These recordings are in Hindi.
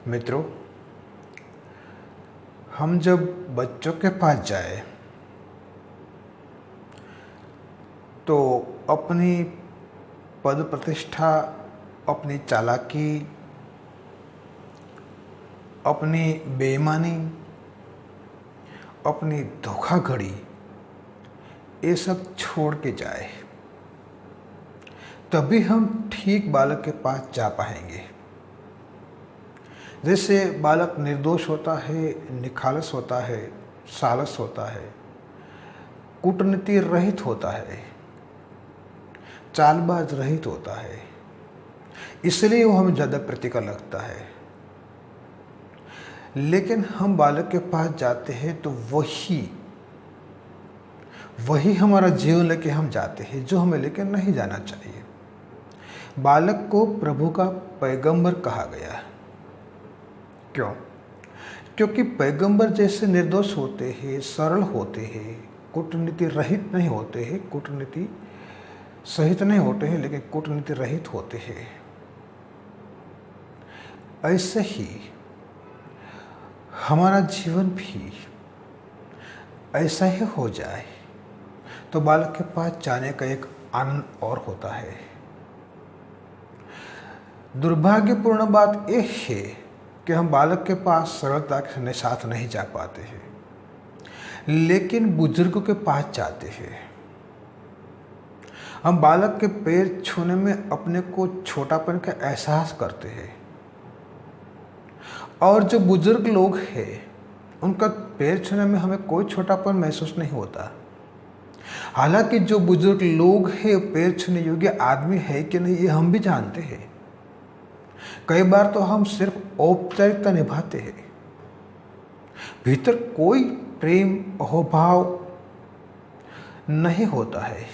मित्रों, हम जब बच्चों के पास जाए तो अपनी पद प्रतिष्ठा, अपनी चालाकी, अपनी बेईमानी, अपनी धोखाधड़ी ये सब छोड़ के जाए, तभी हम ठीक बालक के पास जा पाएंगे। जैसे बालक निर्दोष होता है, निखालस होता है, सालस होता है, कूटनीति रहित होता है, चालबाज रहित होता है, इसलिए वो हमें ज़्यादा प्रीतिकर लगता है। लेकिन हम बालक के पास जाते हैं तो वही हमारा जीवन लेके हम जाते हैं जो हमें लेके नहीं जाना चाहिए। बालक को प्रभु का पैगंबर कहा गया है। क्यों? क्योंकि पैगंबर जैसे निर्दोष होते हैं, सरल होते हैं, कूटनीति रहित नहीं होते हैं, कूटनीति सहित नहीं होते हैं, लेकिन कूटनीति रहित होते हैं। ऐसे ही हमारा जीवन भी ऐसा ही हो जाए तो बालक के पास जाने का एक आनंद और होता है। दुर्भाग्यपूर्ण बात यह है कि हम बालक के पास सरलता के साथ नहीं जा पाते हैं, लेकिन बुजुर्गों के पास जाते हैं। हम बालक के पैर छूने में अपने को छोटापन का एहसास करते हैं, और जो बुजुर्ग लोग हैं उनका पैर छूने में हमें कोई छोटापन महसूस नहीं होता। हालांकि जो बुजुर्ग लोग हैं पैर छूने योग्य आदमी है कि नहीं ये हम भी जानते हैं। कई बार तो हम सिर्फ औपचारिकता निभाते हैं, भीतर कोई प्रेम अहोभाव नहीं होता है।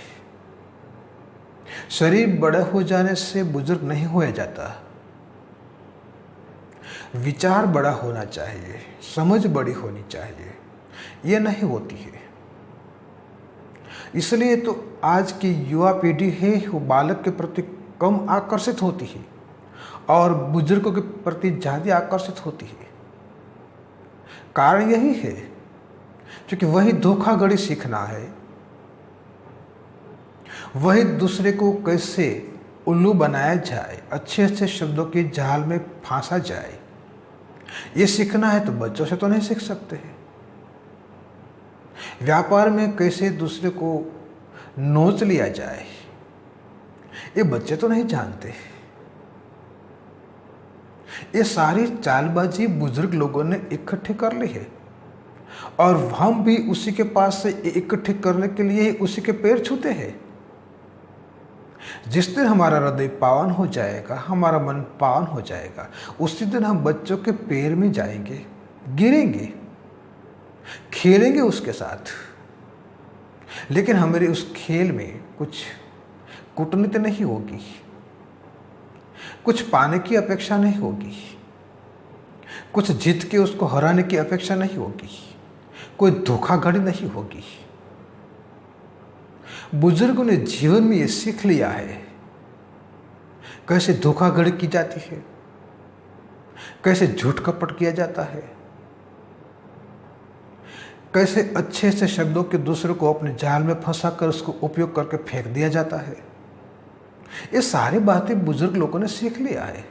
शरीर बड़े हो जाने से बुजुर्ग नहीं होया जाता। विचार बड़ा होना चाहिए, समझ बड़ी होनी चाहिए, ये नहीं होती है। इसलिए तो आज की युवा पीढ़ी है वो बालक के प्रति कम आकर्षित होती है और बुजुर्गों के प्रति ज़्यादा आकर्षित होती है। कारण यही है क्योंकि वही धोखाधड़ी सीखना है, वही दूसरे को कैसे उल्लू बनाया जाए, अच्छे अच्छे शब्दों की जाल में फांसा जाए, ये सीखना है। तो बच्चों से तो नहीं सीख सकते हैं। व्यापार में कैसे दूसरे को नोच लिया जाए, ये बच्चे तो नहीं जानते। ये सारी चालबाजी बुजुर्ग लोगों ने इकट्ठी कर ली है, और हम भी उसी के पास से इकट्ठी करने के लिए उसी के पैर छूते हैं। जिस दिन हमारा हृदय पावन हो जाएगा, हमारा मन पावन हो जाएगा, उसी दिन हम बच्चों के पैर में जाएंगे, गिरेंगे, खेलेंगे उसके साथ। लेकिन हमारे उस खेल में कुछ कूटनीति नहीं होगी, कुछ पाने की अपेक्षा नहीं होगी, कुछ जीत के उसको हराने की अपेक्षा नहीं होगी, कोई धोखाधड़ी नहीं होगी। बुजुर्गों ने जीवन में ये सीख लिया है कैसे धोखाधड़ी की जाती है, कैसे झूठ कपट किया जाता है, कैसे अच्छे से शब्दों के दूसरे को अपने जाल में फंसाकर उसको उपयोग करके फेंक दिया जाता है। ये सारी बातें बुजुर्ग लोगों ने सीख लिया है।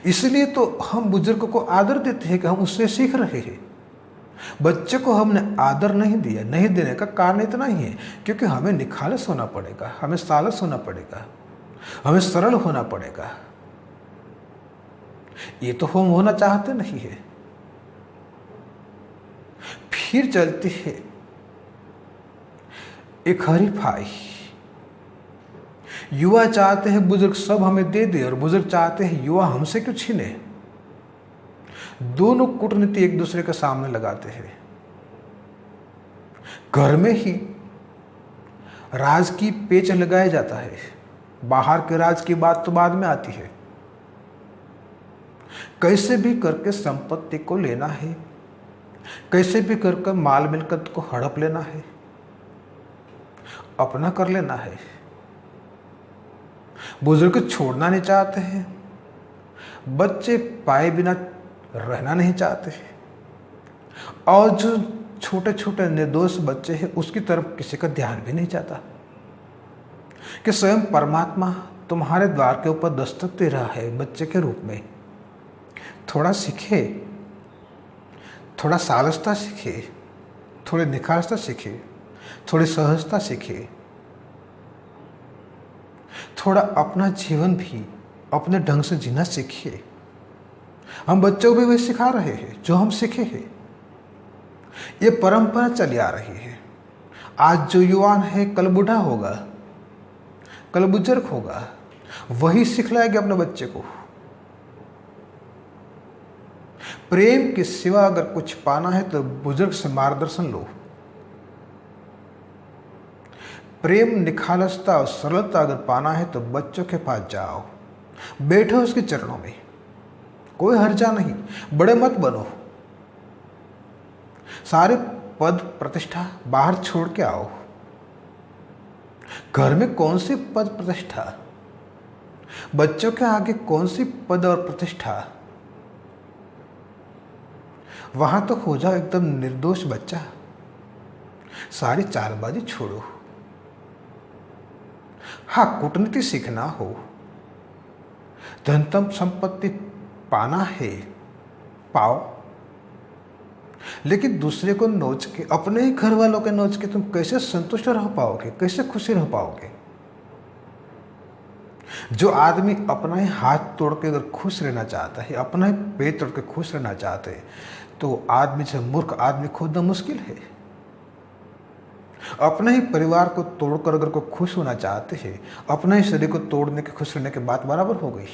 इसलिए तो हम बुजुर्गों को आदर देते हैं कि हम उससे सीख रहे हैं। बच्चे को हमने आदर नहीं दिया, नहीं देने का कारण इतना ही है क्योंकि हमें निखालस होना पड़ेगा, हमें सालस होना पड़ेगा, हमें सरल होना पड़ेगा। ये तो हम होना चाहते नहीं है। फिर चलती है एक हरीफाई। युवा चाहते हैं बुजुर्ग सब हमें दे दे, और बुजुर्ग चाहते हैं युवा हमसे क्यों छीने। दोनों कूटनीति एक दूसरे के सामने लगाते हैं। घर में ही राज की पेच लगाया जाता है, बाहर के राज की बात तो बाद में आती है। कैसे भी करके संपत्ति को लेना है, कैसे भी करके माल मिलकत को हड़प लेना है, अपना कर लेना है। बुजुर्ग छोड़ना नहीं चाहते हैं, बच्चे पाए बिना रहना नहीं चाहते, और जो छोटे छोटे निर्दोष बच्चे हैं उसकी तरफ किसी का ध्यान भी नहीं जाता कि स्वयं परमात्मा तुम्हारे द्वार के ऊपर दस्तक दे रहा है बच्चे के रूप में। थोड़ा सीखे, थोड़ा सालसता सीखे, थोड़ी निखारता सीखे, थोड़ी सहजता सीखे, थोड़ा अपना जीवन भी अपने ढंग से जीना सीखिए। हम बच्चों को भी वही सिखा रहे हैं जो हम सीखे हैं। ये परंपरा चली आ रही है। आज जो युवान है कल बूढ़ा होगा, कल बुजुर्ग होगा, वही सिखलाएगा अपने बच्चे को। प्रेम के सिवा अगर कुछ पाना है तो बुजुर्ग से मार्गदर्शन लो। प्रेम, निखालसता और सरलता अगर पाना है तो बच्चों के पास जाओ, बैठो उसके चरणों में, कोई हर्जा नहीं। बड़े मत बनो, सारे पद प्रतिष्ठा बाहर छोड़ के आओ। घर में कौन सी पद प्रतिष्ठा, बच्चों के आगे कौन सी पद और प्रतिष्ठा। वहां तो हो जाओ एकदम निर्दोष बच्चा, सारी चालबाजी छोड़ो। हाँ, कूटनीति सीखना हो, धन संपत्ति पाना है, पाओ, लेकिन दूसरे को नोच के, अपने ही घर वालों के नोच के तुम कैसे संतुष्ट रह पाओगे, कैसे खुशी रह पाओगे। जो आदमी अपना ही हाथ तोड़ के अगर खुश रहना चाहता है, अपना ही पेट तोड़ के खुश रहना चाहते हैं, तो आदमी से मूर्ख आदमी खोजना मुश्किल है। अपने ही परिवार को तोड़कर अगर कोई खुश होना चाहते हैं, अपने ही शरीर को तोड़ने के खुश रहने की बात बराबर हो गई।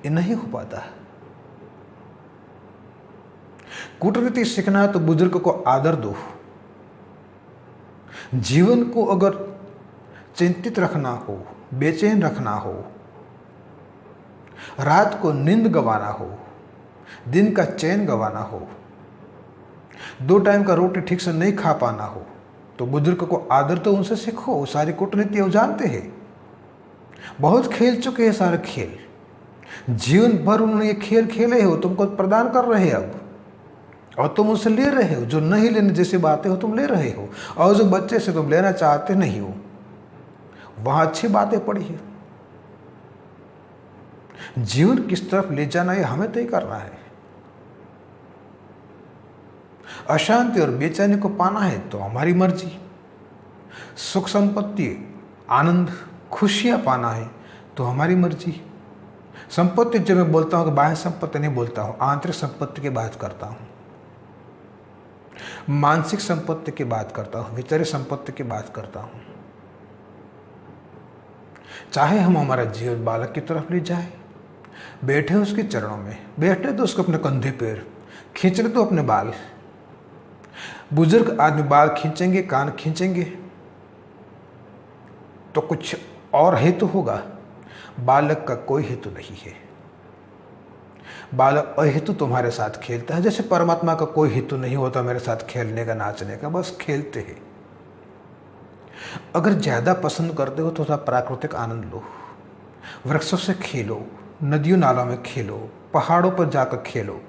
ये नहीं हो पाता। कूटनीति सीखना है तो बुजुर्ग को आदर दो। जीवन को अगर चिंतित रखना हो, बेचैन रखना हो, रात को नींद गंवाना हो, दिन का चैन गंवाना हो, 2 टाइम का रोटी ठीक से नहीं खा पाना हो, तो बुजुर्ग को आदर तो उनसे सीखो। सारी कूटनीति वो जानते हैं, बहुत खेल चुके हैं सारे खेल, जीवन भर उन्होंने ये खेल खेले हो, तुमको प्रदान कर रहे हैं अब, और तुम उनसे ले रहे हो। जो नहीं लेने जैसी बातें हो तुम ले रहे हो, और जो बच्चे से तुम लेना चाहते नहीं हो, वहां अच्छी बातें पड़ी है। जीवन किस तरफ ले जाना है हमें तय करना है। अशांति और बेचैनी को पाना है तो हमारी मर्जी। सुख संपत्ति, आनंद, खुशियां पाना है तो हमारी मर्जी। संपत्ति जब मैं बोलता हूं कि बाह्य संपत्ति नहीं बोलता हूं, आंतरिक संपत्ति की बात करता हूं, मानसिक संपत्ति की बात करता हूं, विचारिक संपत्ति की बात करता हूं। चाहे हम हमारा जीवन बालक की तरफ ले जाए, बैठे उसके चरणों में, बैठे तो उसको अपने कंधे पर, खींच ले तो अपने बाल। बुजुर्ग आदमी बाल खींचेंगे, कान खींचेंगे तो कुछ और हेतु होगा, बालक का कोई हेतु नहीं है। बालक अहेतु तुम्हारे साथ खेलता है, जैसे परमात्मा का कोई हेतु नहीं होता मेरे साथ खेलने का, नाचने का, बस खेलते हैं। अगर ज्यादा पसंद करते हो तो थोड़ा प्राकृतिक आनंद लो, वृक्षों से खेलो, नदियों नालों में खेलो, पहाड़ों पर जाकर खेलो।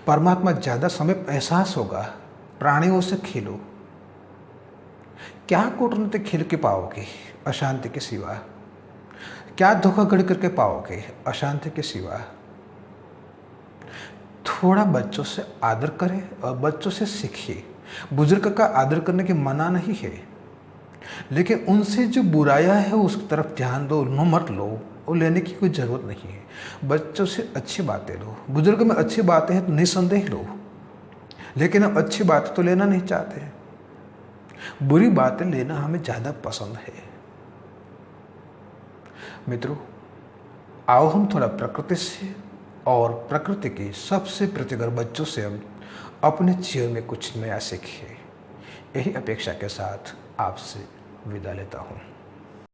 परमात्मा ज्यादा समय एहसास होगा, प्राणियों से खेलो। क्या कूटनीति खेल के पाओगे अशांति के सिवा? क्या धोखाधड़ी करके पाओगे अशांति के सिवा? थोड़ा बच्चों से आदर करें और बच्चों से सीखिए। बुजुर्ग का आदर करने की मना नहीं है, लेकिन उनसे जो बुराया है उसकी तरफ ध्यान दो, उन्हें मत लो, वो लेने की कोई ज़रूरत नहीं है। बच्चों से अच्छी बातें लो। बुजुर्ग में अच्छी बातें हैं तो निसंदेह लो, लेकिन हम अच्छी बातें तो लेना नहीं चाहते हैं, बुरी बातें लेना हमें ज़्यादा पसंद है। मित्रों, आओ हम थोड़ा प्रकृति से और प्रकृति की सबसे प्रतिगर बच्चों से हम अपने जीवन में कुछ नया सीखें। यही अपेक्षा के साथ आपसे विदा लेता हूँ।